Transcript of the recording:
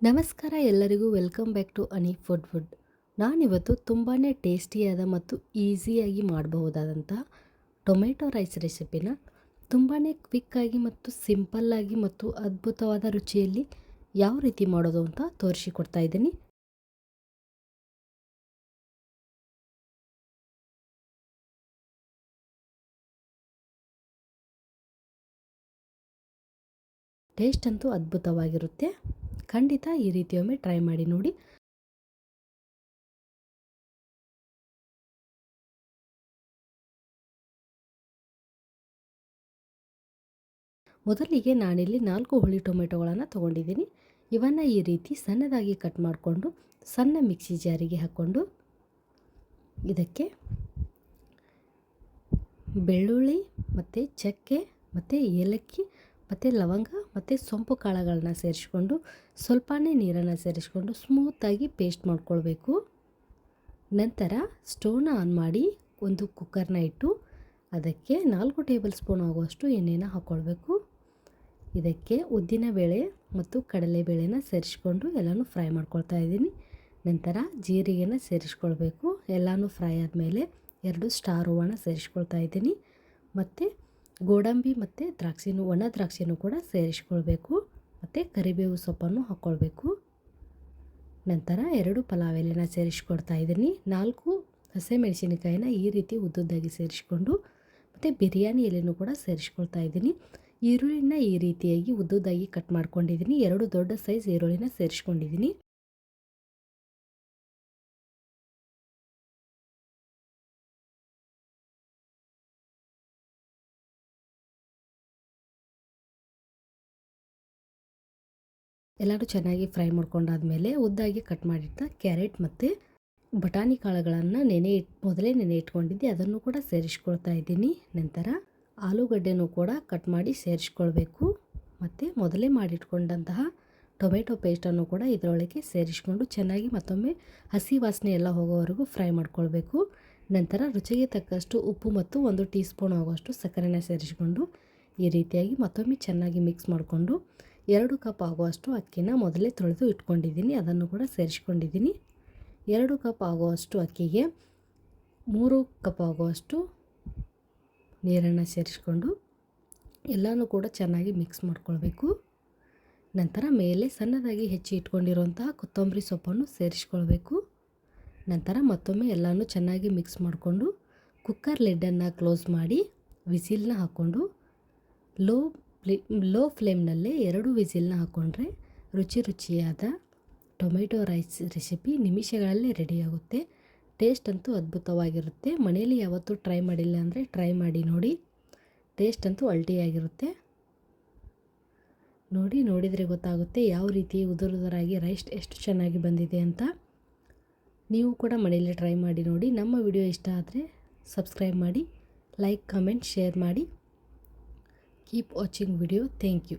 ನಮಸ್ಕಾರ ಎಲ್ಲರಿಗೂ welcome back to Ani food. ನಾನಿವತ್ತು ತುಂಬಾ ಟೇಸ್ಟಿಯಾದ ಮತ್ತು ಈಸಿಯಾಗಿ ಮಾಡಬಹುದಾದಂಥ ಟೊಮೆಟೊ ರೈಸ್ ರೆಸಿಪಿನ ತುಂಬಾ ಕ್ವಿಕ್ಕಾಗಿ ಮತ್ತು ಸಿಂಪಲ್ಲಾಗಿ ಮತ್ತು ಅದ್ಭುತವಾದ ರುಚಿಯಲ್ಲಿ ಯಾವ ರೀತಿ ಮಾಡೋದು ಅಂತ ತೋರಿಸಿಕೊಡ್ತಾ ಇದ್ದೀನಿ. ಟೇಸ್ಟ್ ಅಂತೂ ಅದ್ಭುತವಾಗಿರುತ್ತೆ. ಖಂಡಿತ ಈ ರೀತಿಯೊಮ್ಮೆ ಟ್ರೈ ಮಾಡಿ ನೋಡಿ. ಮೊದಲಿಗೆ ನಾನಿಲ್ಲಿ 4 ಹುಳಿ ಟೊಮೆಟೊಗಳನ್ನು ತೊಗೊಂಡಿದ್ದೀನಿ. ಇವನ್ನು ಈ ರೀತಿ ಸಣ್ಣದಾಗಿ ಕಟ್ ಮಾಡಿಕೊಂಡು ಸಣ್ಣ ಮಿಕ್ಸಿ ಜಾರಿಗೆ ಹಾಕ್ಕೊಂಡು ಇದಕ್ಕೆ ಬೆಳ್ಳುಳ್ಳಿ ಮತ್ತು ಚಕ್ಕೆ ಮತ್ತು ಏಲಕ್ಕಿ ಮತ್ತು ಲವಂಗ ಮತ್ತು ಸೊಂಪು ಕಾಳುಗಳನ್ನ ಸೇರಿಸ್ಕೊಂಡು ಸ್ವಲ್ಪನೇ ನೀರನ್ನು ಸೇರಿಸ್ಕೊಂಡು ಸ್ಮೂತಾಗಿ ಪೇಸ್ಟ್ ಮಾಡ್ಕೊಳ್ಬೇಕು. ನಂತರ ಸ್ಟವ್ನ ಆನ್ ಮಾಡಿ ಒಂದು ಕುಕ್ಕರ್ನ ಇಟ್ಟು ಅದಕ್ಕೆ 4 ಟೇಬಲ್ ಸ್ಪೂನ್ ಆಗುವಷ್ಟು ಎಣ್ಣೆನ ಹಾಕ್ಕೊಳ್ಬೇಕು. ಇದಕ್ಕೆ ಉದ್ದಿನಬೇಳೆ ಮತ್ತು ಕಡಲೆಬೇಳೆನ ಸೇರಿಸ್ಕೊಂಡು ಎಲ್ಲನೂ ಫ್ರೈ ಮಾಡ್ಕೊಳ್ತಾ ಇದ್ದೀನಿ. ನಂತರ ಜೀರಿಗೆನ ಸೇರಿಸ್ಕೊಳ್ಬೇಕು. ಎಲ್ಲನೂ ಫ್ರೈ ಆದಮೇಲೆ 2 ಸ್ಟಾರ್ ಹೂವನ್ನ ಸೇರಿಸ್ಕೊಳ್ತಾ ಇದ್ದೀನಿ. ಮತ್ತು ಗೋಡಂಬಿ ಮತ್ತು ಒಣ ದ್ರಾಕ್ಷಿನೂ ಕೂಡ ಸೇರಿಸ್ಕೊಳ್ಬೇಕು. ಮತ್ತು ಕರಿಬೇವು ಸೊಪ್ಪನ್ನು ಹಾಕ್ಕೊಳ್ಬೇಕು. ನಂತರ 2 ಪಲಾವ್ ಎಲೆನ ಸೇರಿಸ್ಕೊಳ್ತಾ ಇದ್ದೀನಿ. 4 ಹಸಿಮೆಣಸಿನಕಾಯಿನ ಈ ರೀತಿ ಉದ್ದುದ್ದಾಗಿ ಸೇರಿಸ್ಕೊಂಡು ಮತ್ತು ಬಿರಿಯಾನಿ ಎಲೆನೂ ಕೂಡ ಸೇರಿಸ್ಕೊಳ್ತಾ ಇದ್ದೀನಿ. ಈರುಳ್ಳಿನ ಈ ರೀತಿಯಾಗಿ ಉದ್ದುದ್ದಾಗಿ ಕಟ್ ಮಾಡ್ಕೊಂಡಿದ್ದೀನಿ. 2 ದೊಡ್ಡ ಸೈಜ್ ಈರುಳ್ಳಿನ ಸೇರಿಸ್ಕೊಂಡಿದ್ದೀನಿ. ಎಲ್ಲರೂ ಚೆನ್ನಾಗಿ ಫ್ರೈ ಮಾಡ್ಕೊಂಡಾದ್ಮೇಲೆ ಉದ್ದಾಗಿ ಕಟ್ ಮಾಡಿಟ್ಟ ಕ್ಯಾರೆಟ್ ಮತ್ತು ಬಟಾಣಿ ಕಾಳುಗಳನ್ನು ಮೊದಲೇ ನೆನೆ ಇಟ್ಕೊಂಡಿದ್ದೆ, ಅದನ್ನು ಕೂಡ ಸೇರಿಸ್ಕೊಳ್ತಾ ಇದ್ದೀನಿ. ನಂತರ ಆಲೂಗಡ್ಡೆನೂ ಕೂಡ ಕಟ್ ಮಾಡಿ ಸೇರಿಸ್ಕೊಳ್ಬೇಕು. ಮತ್ತು ಮೊದಲೇ ಮಾಡಿಟ್ಕೊಂಡಂತಹ ಟೊಮೆಟೊ ಪೇಸ್ಟನ್ನು ಕೂಡ ಇದರೊಳಗೆ ಸೇರಿಸ್ಕೊಂಡು ಚೆನ್ನಾಗಿ ಮತ್ತೊಮ್ಮೆ ಹಸಿ ವಾಸನೆ ಎಲ್ಲ ಹೋಗೋವರೆಗೂ ಫ್ರೈ ಮಾಡ್ಕೊಳ್ಬೇಕು. ನಂತರ ರುಚಿಗೆ ತಕ್ಕಷ್ಟು ಉಪ್ಪು ಮತ್ತು 1 ಟೀ ಸ್ಪೂನ್ ಆಗುವಷ್ಟು ಸಕ್ಕರೆನ ಸೇರಿಸ್ಕೊಂಡು ಈ ರೀತಿಯಾಗಿ ಮತ್ತೊಮ್ಮೆ ಚೆನ್ನಾಗಿ ಮಿಕ್ಸ್ ಮಾಡಿಕೊಂಡು 2 ಕಪ್ ಆಗುವಷ್ಟು ಅಕ್ಕಿನ ಮೊದಲೇ ತೊಳೆದು ಇಟ್ಕೊಂಡಿದ್ದೀನಿ, ಅದನ್ನು ಕೂಡ ಸೇರಿಸ್ಕೊಂಡಿದ್ದೀನಿ. 2 ಕಪ್ ಆಗುವಷ್ಟು ಅಕ್ಕಿಗೆ 3 ಕಪ್ ಆಗುವಷ್ಟು ನೀರನ್ನು ಸೇರಿಸ್ಕೊಂಡು ಎಲ್ಲನೂ ಕೂಡ ಚೆನ್ನಾಗಿ ಮಿಕ್ಸ್ ಮಾಡ್ಕೊಳ್ಬೇಕು. ನಂತರ ಮೇಲೆ ಸಣ್ಣದಾಗಿ ಹೆಚ್ಚಿ ಇಟ್ಕೊಂಡಿರುವಂತಹ ಕೊತ್ತಂಬರಿ ಸೊಪ್ಪನ್ನು ಸೇರಿಸ್ಕೊಳ್ಬೇಕು. ನಂತರ ಮತ್ತೊಮ್ಮೆ ಎಲ್ಲನೂ ಚೆನ್ನಾಗಿ ಮಿಕ್ಸ್ ಮಾಡಿಕೊಂಡು ಕುಕ್ಕರ್ ಲಿಡ್ಡನ್ನು ಕ್ಲೋಸ್ ಮಾಡಿ ವಿಸಿಲ್ನ ಹಾಕ್ಕೊಂಡು ಲೋ ಫ್ಲೇಮ್ನಲ್ಲೇ 2 ವಿಸಿಲ್ನ ಹಾಕ್ಕೊಂಡ್ರೆ ರುಚಿಯಾದ ಟೊಮೆಟೊ ರೈಸ್ ರೆಸಿಪಿ ನಿಮಿಷಗಳಲ್ಲೇ ರೆಡಿಯಾಗುತ್ತೆ. ಟೇಸ್ಟ್ ಅಂತೂ ಅದ್ಭುತವಾಗಿರುತ್ತೆ. ಮನೆಯಲ್ಲಿ ಯಾವತ್ತೂ ಟ್ರೈ ಮಾಡಿಲ್ಲ ಅಂದರೆ ಟ್ರೈ ಮಾಡಿ ನೋಡಿ. ಟೇಸ್ಟ್ ಅಂತೂ ಅಲ್ಟಿಯಾಗಿರುತ್ತೆ. ನೋಡಿದರೆ ಗೊತ್ತಾಗುತ್ತೆ ಯಾವ ರೀತಿ ಉದುರಾಗಿ ರೈಸ್ ಎಷ್ಟು ಚೆನ್ನಾಗಿ ಬಂದಿದೆ ಅಂತ. ನೀವು ಕೂಡ ಮನೆಯಲ್ಲಿ ಟ್ರೈ ಮಾಡಿ ನೋಡಿ. ನಮ್ಮ ವಿಡಿಯೋ ಇಷ್ಟ ಆದರೆ ಸಬ್ಸ್ಕ್ರೈಬ್ ಮಾಡಿ, ಲೈಕ್, ಕಮೆಂಟ್, ಶೇರ್ ಮಾಡಿ. Keep watching video. Thank you.